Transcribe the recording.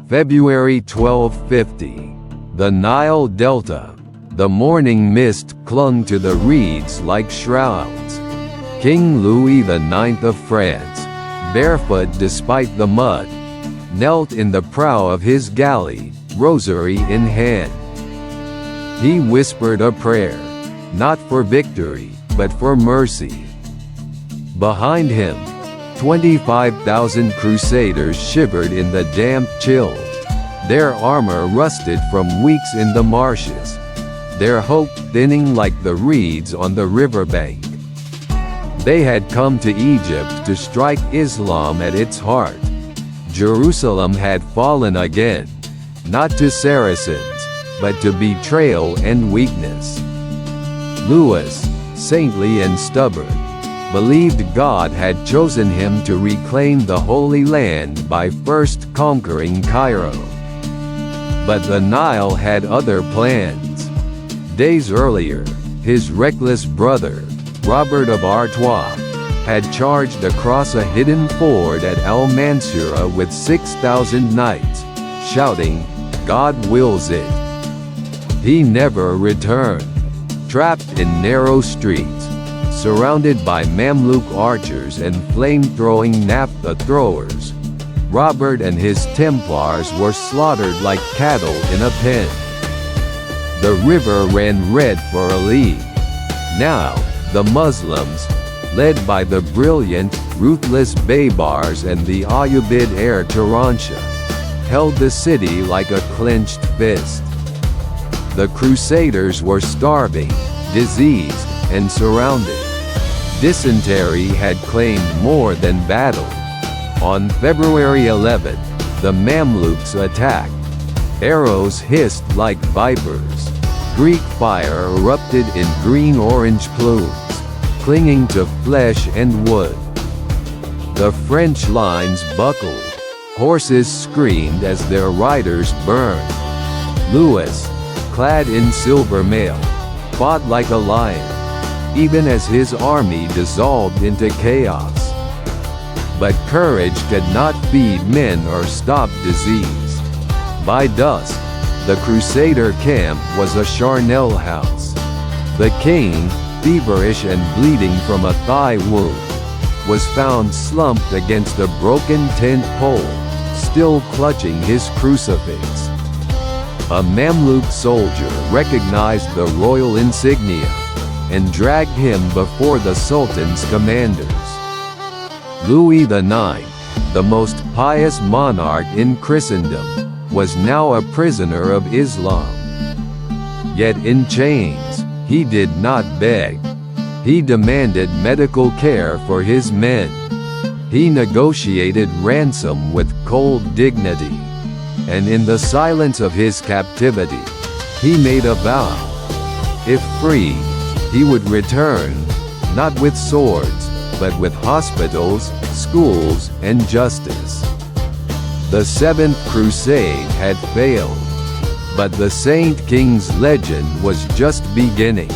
February 1250. The Nile Delta. The morning mist clung to the reeds like shrouds. King Louis IX of France, barefoot despite the mud, knelt in the prow of his galley, rosary in hand. He whispered a prayer, not for victory, but for mercy. Behind him, 25,000 crusaders shivered in the damp chill, their armor rusted from weeks in the marshes, their hope thinning like the reeds on the riverbank. They had come to Egypt to strike Islam at its heart. Jerusalem had fallen again, not to Saracens, but to betrayal and weakness. Louis, saintly and stubborn, believed God had chosen him to reclaim the Holy Land by first conquering Cairo. But the Nile had other plans. Days earlier, his reckless brother, Robert of Artois, had charged across a hidden ford at Mansurah with 6,000 knights, shouting, "God wills it." He never returned. Trapped in narrow streets, surrounded by Mamluk archers and flame-throwing naphtha throwers, Robert and his Templars were slaughtered like cattle in a pen. The river ran red for a league. Now, the Muslims, led by the brilliant, ruthless Baybars and the Ayyubid heir Tarancha, held the city like a clenched fist. The Crusaders were starving, diseased, and surrounded. Dysentery had claimed more than battle. On February 11th, the Mamluks attacked. Arrows hissed like vipers. Greek fire erupted in green-orange plumes, clinging to flesh and wood. The French lines buckled. Horses screamed as their riders burned. Louis, clad in silver mail, fought like a lion, even as his army dissolved into chaos. But courage could not feed men or stop disease. By dusk, the Crusader camp was a charnel house. The king, feverish and bleeding from a thigh wound, was found slumped against a broken tent pole, still clutching his crucifix. A Mamluk soldier recognized the royal insignia and dragged him before the Sultan's commanders. Louis IX, the most pious monarch in Christendom, was now a prisoner of Islam. Yet in chains, he did not beg. He demanded medical care for his men. He negotiated ransom with cold dignity. And in the silence of his captivity, he made a vow. If freed, he would return, not with swords, but with hospitals, schools, and justice. The Seventh Crusade had failed, but the Saint King's legend was just beginning.